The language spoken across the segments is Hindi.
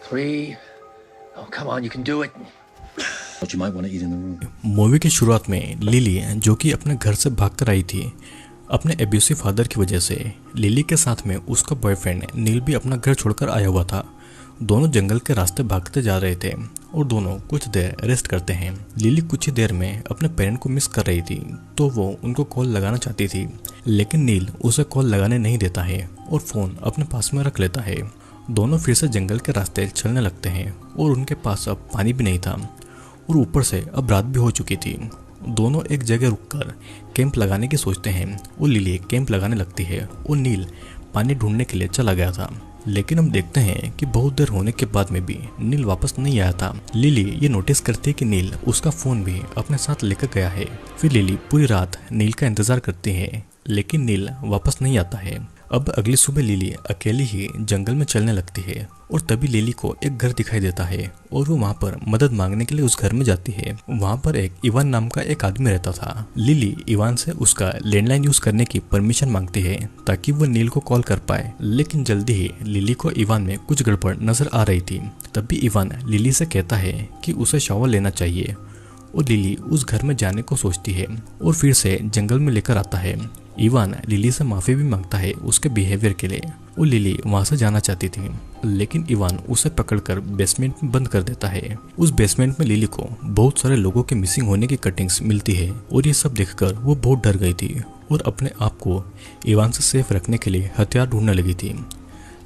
3. Oh, come on, you can do it. But you might want to eat in the room. Movie की शुरुआत में लिली जो कि अपने घर से भागकर आई थी अपने एब्यूसिव फादर की वजह से, लिली के साथ में उसका बॉयफ्रेंड नील भी अपना घर छोड़कर आया हुआ था। दोनों जंगल के रास्ते भागते जा रहे थे और दोनों कुछ देर रेस्ट करते हैं। लिली कुछ ही देर में अपने पेरेंट को मिस कर रही थी तो वो उनको कॉल लगाना चाहती थी, लेकिन नील उसे कॉल लगाने नहीं देता है और फ़ोन अपने पास में रख लेता है। दोनों फिर से जंगल के रास्ते चलने लगते हैं और उनके पास अब पानी भी नहीं था और ऊपर से अब रात भी हो चुकी थी। दोनों एक जगह रुककर कैंप लगाने की सोचते हैं और लिली कैंप लगाने लगती है और नील पानी ढूंढने के लिए चला गया था। लेकिन हम देखते हैं कि बहुत देर होने के बाद में भी नील वापस नहीं आया था। लिली ये नोटिस करती है कि नील उसका फ़ोन भी अपने साथ लेकर गया है। फिर लिली पूरी रात नील का इंतज़ार करती है, लेकिन नील वापस नहीं आता है। अब अगली सुबह लिली अकेली ही जंगल में चलने लगती है और तभी लिली को एक घर दिखाई देता है और वो वहाँ पर मदद मांगने के लिए उस घर में जाती है। वहाँ पर एक इवान नाम का एक आदमी रहता था। लिली इवान से उसका लैंडलाइन यूज करने की परमिशन मांगती है ताकि वो नील को कॉल कर पाए, लेकिन जल्दी ही लिली को इवान में कुछ गड़बड़ नजर आ रही थी। तभी इवान लिली से कहता है कि उसे शावर लेना चाहिए और लिली उस घर में जाने को सोचती है और फिर से जंगल में लेकर आता है। इवान लिली से माफ़ी भी मांगता है उसके बिहेवियर के लिए और लिली वहाँ से जाना चाहती थी, लेकिन इवान उसे पकड़कर बेसमेंट में बंद कर देता है। उस बेसमेंट में लिली को बहुत सारे लोगों के मिसिंग होने की कटिंग्स मिलती है और ये सब देखकर वो बहुत डर गई थी और अपने आप को इवान से सेफ रखने के लिए हथियार ढूंढने लगी थी।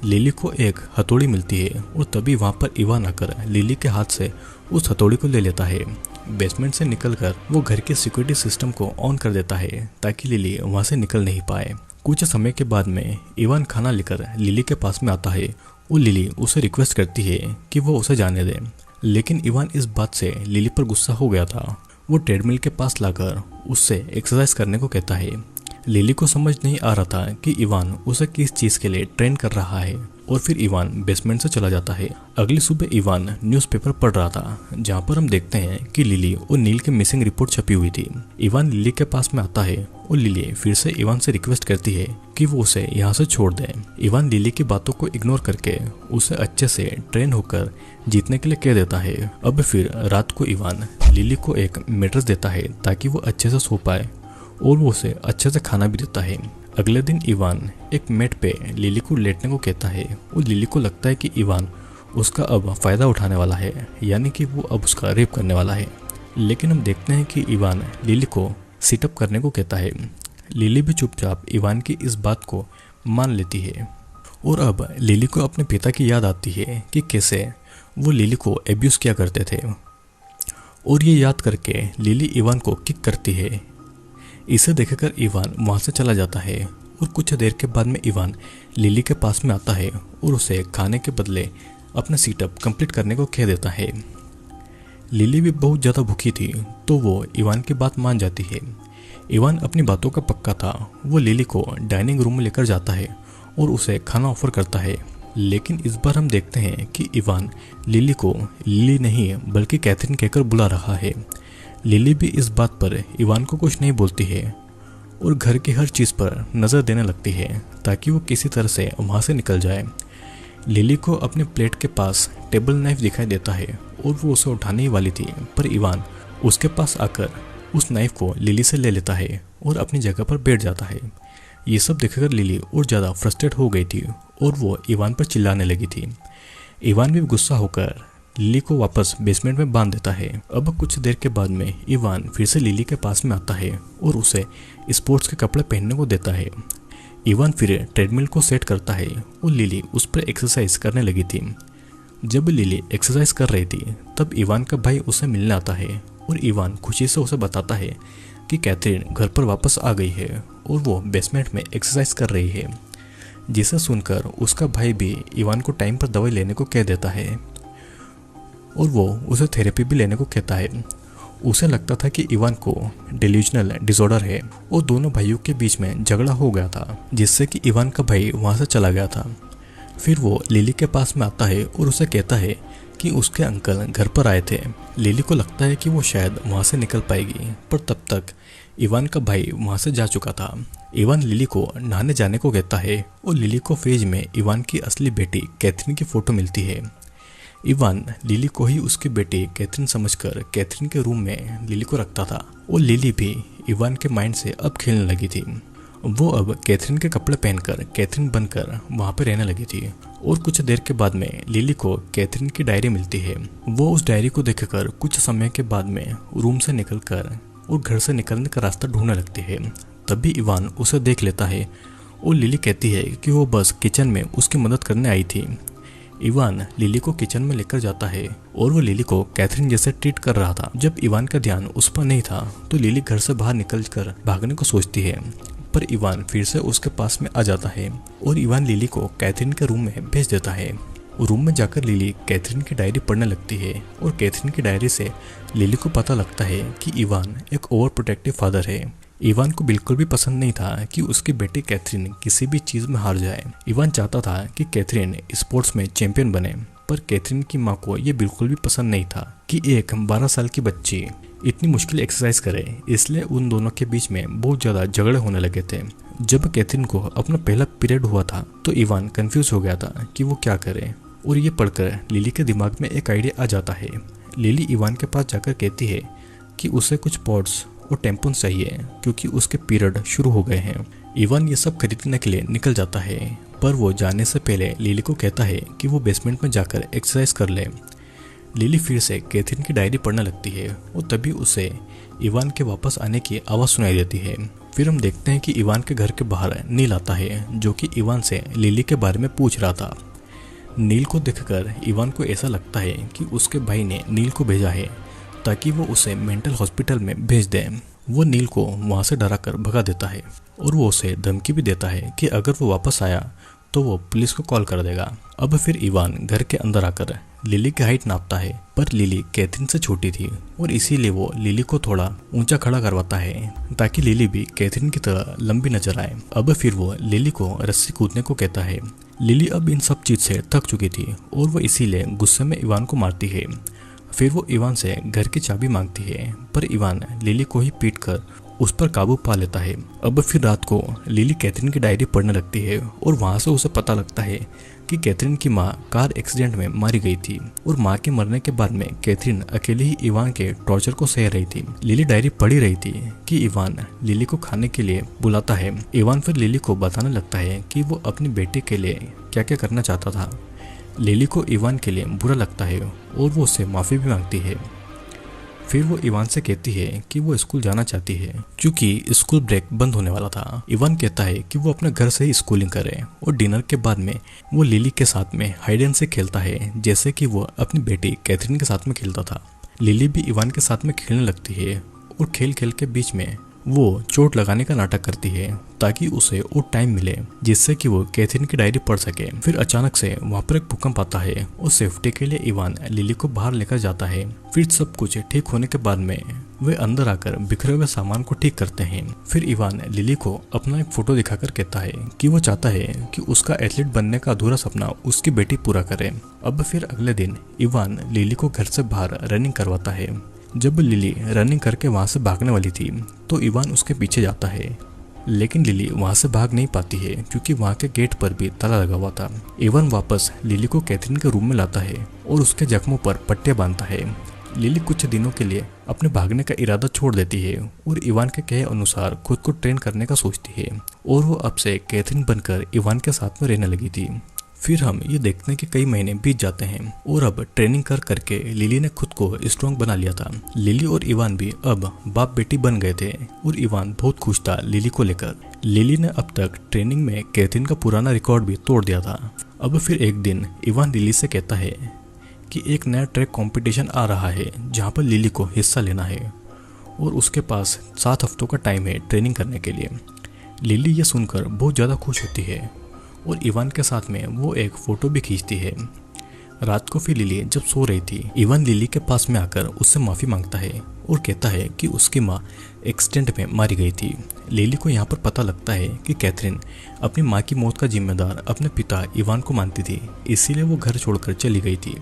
लिली को एक हथौड़ी मिलती है और तभी वहाँ पर इवान आकर लिली के हाथ से उस हथौड़ी को ले लेता है। बेसमेंट से निकलकर वो घर के सिक्योरिटी सिस्टम को ऑन कर देता है ताकि लिली वहाँ से निकल नहीं पाए। कुछ समय के बाद में इवान खाना लेकर लिली के पास में आता है और लिली उसे रिक्वेस्ट करती है कि वो उसे जाने दे, लेकिन इवान इस बात से लिली पर गुस्सा हो गया था। वो ट्रेडमिल के पास लाकर उससे एक्सरसाइज करने को कहता है। लिली को समझ नहीं आ रहा था कि इवान उसे किस चीज़ के लिए ट्रेन कर रहा है और फिर इवान बेसमेंट से चला जाता है। अगली सुबह इवान न्यूज़पेपर पढ़ रहा था जहाँ पर हम देखते हैं कि लिली और नील की मिसिंग रिपोर्ट छपी हुई थी। इवान लिली के पास में आता है और लिली फिर से इवान से रिक्वेस्ट करती है कि वो उसे यहाँ से छोड़ दे। इवान लिली की बातों को इग्नोर करके उसे अच्छे से ट्रेन होकर जीतने के लिए कह देता है। अब फिर रात को इवान लिली को एक मैट्रेस देता है ताकि वो अच्छे से सो पाए और वो उसे अच्छे से खाना भी देता है। अगले दिन इवान एक मैट पे लिली को लेटने को कहता है और लिली को लगता है कि इवान उसका अब फ़ायदा उठाने वाला है, यानी कि वो अब उसका रेप करने वाला है। लेकिन हम देखते हैं कि इवान लिली को सिटअप करने को कहता है। लिली भी चुपचाप इवान की इस बात को मान लेती है और अब लिली को अपने पिता की याद आती है कि कैसे वो लिली को एब्यूज़ किया करते थे और ये याद करके लिली इवान को किक करती है। इसे देखकर इवान वहाँ से चला जाता है और कुछ देर के बाद में इवान लिली के पास में आता है और उसे खाने के बदले अपना सीटअप कंप्लीट करने को कह देता है। लिली भी बहुत ज़्यादा भूखी थी तो वो इवान की बात मान जाती है। इवान अपनी बातों का पक्का था। वो लिली को डाइनिंग रूम में लेकर जाता है और उसे खाना ऑफर करता है, लेकिन इस बार हम देखते हैं कि इवान लिली को लिली नहीं बल्कि कैथरीन कहकर बुला रहा है। लिली भी इस बात पर इवान को कुछ नहीं बोलती है और घर की हर चीज़ पर नज़र देने लगती है ताकि वो किसी तरह से वहाँ से निकल जाए। लिली को अपने प्लेट के पास टेबल नाइफ दिखाई देता है और वो उसे उठाने ही वाली थी, पर इवान उसके पास आकर उस नाइफ को लिली से ले लेता है और अपनी जगह पर बैठ जाता है। ये सब देखकर लिली और ज़्यादा फ्रस्ट्रेट हो गई थी और वो इवान पर चिल्लाने लगी थी। इवान भी गुस्सा होकर लिली को वापस बेसमेंट में बांध देता है। अब कुछ देर के बाद में इवान फिर से लिली के पास में आता है और उसे स्पोर्ट्स के कपड़े पहनने को देता है। इवान फिर ट्रेडमिल को सेट करता है और लिली उस पर एक्सरसाइज करने लगी थी। जब लिली एक्सरसाइज कर रही थी तब इवान का भाई उसे मिलने आता है और इवान खुशी से उसे बताता है कि कैथरीन घर पर वापस आ गई है और वो बेसमेंट में एक्सरसाइज कर रही है, जिसे सुनकर उसका भाई भी इवान को टाइम पर दवाई लेने को कह देता है और वो उसे थेरेपी भी लेने को कहता है। उसे लगता था कि इवान को डिल्यूजनल डिसऑर्डर है और दोनों भाइयों के बीच में झगड़ा हो गया था, जिससे कि इवान का भाई वहाँ से चला गया था। फिर वो लिली के पास में आता है और उसे कहता है कि उसके अंकल घर पर आए थे। लिली को लगता है कि वो शायद वहाँ से निकल पाएगी, पर तब तक इवान का भाई वहाँ से जा चुका था। इवान लिली को नहाने जाने को कहता है और लिली को फ्रिज में इवान की असली बेटी कैथरीन की फ़ोटो मिलती है। इवान लिली को ही उसकी बेटी कैथरीन समझकर कैथरीन के रूम में लिली को रखता था और लिली भी इवान के माइंड से अब खेलने लगी थी। वो अब कैथरीन के कपड़े पहनकर कैथरीन बनकर वहाँ पे रहने लगी थी। और कुछ देर के बाद में लिली को कैथरीन की डायरी मिलती है। वो उस डायरी को देखकर कुछ समय के बाद में रूम से निकलकर और घर से निकलने का रास्ता ढूंढने लगती है। तभी इवान उसे देख लेता है और लिली कहती है कि वो बस किचन में उसकी मदद करने आई थी। इवान लिली को किचन में लेकर जाता है और वो लिली को कैथरीन जैसे ट्रीट कर रहा था। जब इवान का ध्यान उस पर नहीं था तो लिली घर से बाहर निकलकर भागने को सोचती है, पर इवान फिर से उसके पास में आ जाता है और इवान लिली को कैथरीन के रूम में भेज देता है। रूम में जाकर लिली कैथरीन की डायरी पढ़ने लगती है और कैथरीन की डायरी से लिली को पता लगता है कि इवान एक ओवर प्रोटेक्टिव फादर है। इवान को बिल्कुल भी पसंद नहीं था कि उसकी बेटी कैथरीन किसी भी चीज़ में हार जाए। इवान चाहता था कि कैथरीन स्पोर्ट्स में चैंपियन बने, पर कैथरीन की माँ को यह बिल्कुल भी पसंद नहीं था कि एक 12 साल की बच्ची इतनी मुश्किल एक्सरसाइज करे। इसलिए उन दोनों के बीच में बहुत ज़्यादा झगड़े होने लगे थे। जब कैथरीन को अपना पहला पीरियड हुआ था तो इवान कंफ्यूज हो गया था कि वो क्या करे, और ये पढ़कर लिली के दिमाग में एक आइडिया आ जाता है। लिली इवान के पास जाकर कहती है कि उसे कुछ पॉड्स और टैम्पून चाहिए क्योंकि उसके पीरियड शुरू हो गए हैं। इवान ये सब खरीदने के लिए निकल जाता है, पर वो जाने से पहले लिली को कहता है कि वो बेसमेंट में जाकर एक्सरसाइज कर ले। लिली फिर से कैथरीन की डायरी पढ़ने लगती है और तभी उसे इवान के वापस आने की आवाज़ सुनाई देती है। फिर हम देखते हैं कि इवान के घर के बाहर नील आता है, जो कि इवान से लिली के बारे में पूछ रहा था। नील को देखकर इवान को ऐसा लगता है कि उसके भाई ने नील को भेजा है ताकि वो उसे मेंटल हॉस्पिटल में भेज दे। वो नील को वहाँ से डराकर भगा देता है और वो उसे धमकी भी देता है कि अगर वो वापस आया तो वो पुलिस को कॉल कर देगा। अब फिर इवान घर के अंदर आकर लिली की हाइट नापता है, पर लिली कैथरीन से छोटी थी और इसीलिए वो लिली को थोड़ा ऊंचा खड़ा करवाता है ताकि लिली भी कैथरीन की तरह लंबी नजर आए। अब फिर वो लिली को रस्सी कूदने को कहता है। लिली अब इन सब चीज से थक चुकी थी और वो इसीलिए गुस्से में इवान को मारती है। फिर वो इवान से घर की चाबी मांगती है, पर इवान लिली को ही पीटकर उस पर काबू पा लेता है। अब फिर रात को लिली कैथरीन की डायरी पढ़ने लगती है और वहाँ से उसे पता लगता है कि कैथरीन की माँ कार एक्सीडेंट में मारी गई थी और माँ के मरने के बाद में कैथरीन अकेले ही इवान के टॉर्चर को सह रही थी। लिली डायरी पढ़ी रही थी कि इवान लिली को खाने के लिए बुलाता है। इवान फिर लिली को बताने लगता है कि वो अपनी बेटी के लिए क्या क्या करना चाहता था। लिली को इवान के लिए बुरा लगता है और वो उससे माफ़ी भी मांगती है। फिर वो इवान से कहती है कि वो स्कूल जाना चाहती है क्योंकि स्कूल ब्रेक बंद होने वाला था। इवान कहता है कि वो अपने घर से ही स्कूलिंग करे और डिनर के बाद में वो लिली के साथ में हाइड एंड सीक खेलता है, जैसे कि वो अपनी बेटी कैथरीन के साथ में खेलता था। लिली भी इवान के साथ में खेलने लगती है और खेल खेल के बीच में वो चोट लगाने का नाटक करती है ताकि उसे और टाइम मिले जिससे कि वो कैथरीन की डायरी पढ़ सके। फिर अचानक से वहाँ पर एक भूकंप आता है और सेफ्टी के लिए इवान लिली को बाहर लेकर जाता है। फिर सब कुछ ठीक होने के बाद में वे अंदर आकर बिखरे हुए सामान को ठीक करते हैं। फिर इवान लिली को अपना एक फोटो दिखाकर कहता है कि वो चाहता है कि उसका एथलीट बनने का अधूरा सपना उसकी बेटी पूरा करे। अब फिर अगले दिन इवान लिली को घर से बाहर रनिंग करवाता है। जब लिली रनिंग करके वहाँ से भागने वाली थी तो इवान उसके पीछे जाता है, लेकिन लिली वहाँ से भाग नहीं पाती है क्योंकि वहाँ के गेट पर भी ताला लगा हुआ था। इवान वापस लिली को कैथरीन के रूम में लाता है और उसके जख्मों पर पट्टियाँ बांधता है। लिली कुछ दिनों के लिए अपने भागने का इरादा छोड़ देती है और इवान के कहे अनुसार खुद को ट्रेन करने का सोचती है और वो अब से कैथरीन बनकर इवान के साथ में रहने लगी थी। फिर हम ये देखते हैं कि कई महीने बीत जाते हैं और अब ट्रेनिंग कर करके लिली ने खुद को स्ट्रॉन्ग बना लिया था। लिली और इवान भी अब बाप बेटी बन गए थे और इवान बहुत खुश था लिली को लेकर। लिली ने अब तक ट्रेनिंग में कैथरीन का पुराना रिकॉर्ड भी तोड़ दिया था। अब फिर एक दिन इवान लिली से कहता है कि एक नया ट्रैक कंपटीशन आ रहा है जहाँ पर लिली को हिस्सा लेना है और उसके पास 7 हफ्तों का टाइम है ट्रेनिंग करने के लिए। लिली ये सुनकर बहुत ज़्यादा खुश होती है और इवान के साथ में वो एक फ़ोटो भी खींचती है। रात को फिर लिली जब सो रही थी, इवान लिली के पास में आकर उससे माफ़ी मांगता है और कहता है कि उसकी माँ एक्सीडेंट में मारी गई थी। लिली को यहाँ पर पता लगता है कि कैथरीन अपनी माँ की मौत का जिम्मेदार अपने पिता इवान को मानती थी, इसीलिए वो घर छोड़कर चली गई थी।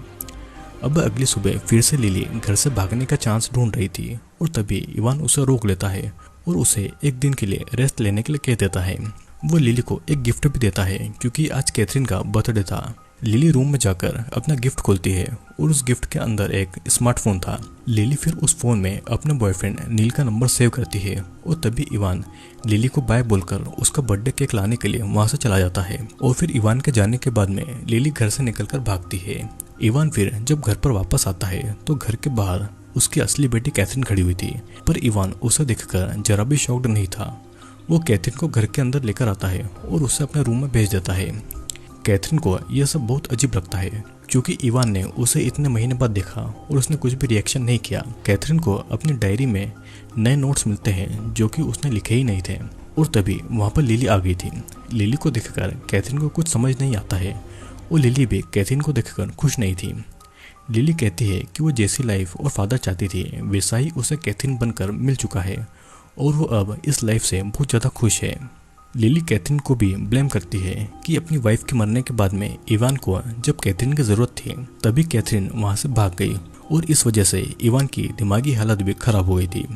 अब अगली सुबह फिर से लिली घर से भागने का चांस ढूंढ रही थी और तभी इवान उसे रोक लेता है और उसे एक दिन के लिए रेस्ट लेने के लिए कह देता है। वो लिली को एक गिफ्ट भी देता है क्योंकि आज कैथरीन का बर्थडे था। लिली रूम में जाकर अपना गिफ्ट खोलती है और उस गिफ्ट के अंदर एक स्मार्टफोन था। लिली फिर उस फोन में अपने बॉयफ्रेंड नील का नंबर सेव करती है और तभी इवान लिली को बाय बोलकर उसका बर्थडे केक लाने के लिए वहां से चला जाता है। और फिर इवान के जाने के बाद में लिली घर से निकलकर भागती है। इवान फिर जब घर पर वापस आता है तो घर के बाहर उसकी असली बेटी कैथरीन खड़ी हुई थी, पर इवान उसे देखकर जरा भी शॉक्ड नहीं था। वो कैथरीन को घर के अंदर लेकर आता है और उसे अपने रूम में भेज देता है। कैथरीन को यह सब बहुत अजीब लगता है क्योंकि इवान ने उसे इतने महीने बाद देखा और उसने कुछ भी रिएक्शन नहीं किया। कैथरीन को अपनी डायरी में नए नोट्स मिलते हैं जो कि उसने लिखे ही नहीं थे और तभी वहाँ पर लिली आ गई थी। लिली को देखकर कैथरीन को कुछ समझ नहीं आता है और लिली भी कैथरीन को देखकर खुश नहीं थी। लिली कहती है कि वो जैसी लाइफ और फादर चाहती थी वैसा ही उसे कैथरीन बनकर मिल चुका है और वो अब इस लाइफ से बहुत ज़्यादा खुश है। लिली कैथरीन को भी ब्लेम करती है कि अपनी वाइफ के मरने के बाद में इवान को जब कैथरीन की ज़रूरत थी तभी कैथरीन वहाँ से भाग गई और इस वजह से इवान की दिमागी हालत भी खराब हो गई थी।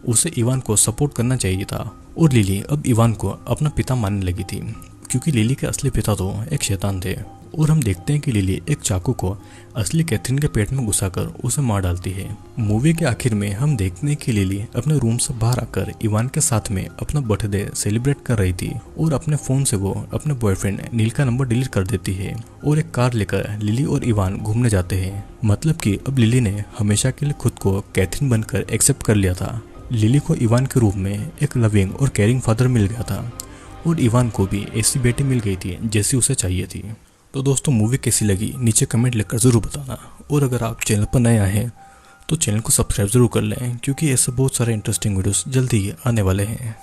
उसे इवान को सपोर्ट करना चाहिए था और लिली अब इवान को अपना पिता मानने लगी थी क्योंकि लिली के असली पिता तो एक शैतान थे। और हम देखते हैं कि लिली एक चाकू को असली कैथरीन के पेट में घुसाकर उसे मार डालती है। मूवी के आखिर में हम देखते हैं कि लिली अपने रूम से बाहर आकर इवान के साथ में अपना बर्थडे सेलिब्रेट कर रही थी और अपने फोन से वो अपने बॉयफ्रेंड नील का नंबर डिलीट कर देती है और एक कार लेकर लिली और इवान घूमने जाते हैं। मतलब कि अब लिली ने हमेशा के लिए खुद को कैथरीन बनकर एक्सेप्ट कर लिया था। लिली को इवान के रूप में एक लविंग और केयरिंग फादर मिल गया था और इवान को भी ऐसी बेटी मिल गई थी जैसी उसे चाहिए थी। तो दोस्तों मूवी कैसी लगी नीचे कमेंट लिखकर ज़रूर बताना और अगर आप चैनल पर नए आए हैं तो चैनल को सब्सक्राइब ज़रूर कर लें क्योंकि ऐसे बहुत सारे इंटरेस्टिंग वीडियोस जल्दी ही आने वाले हैं।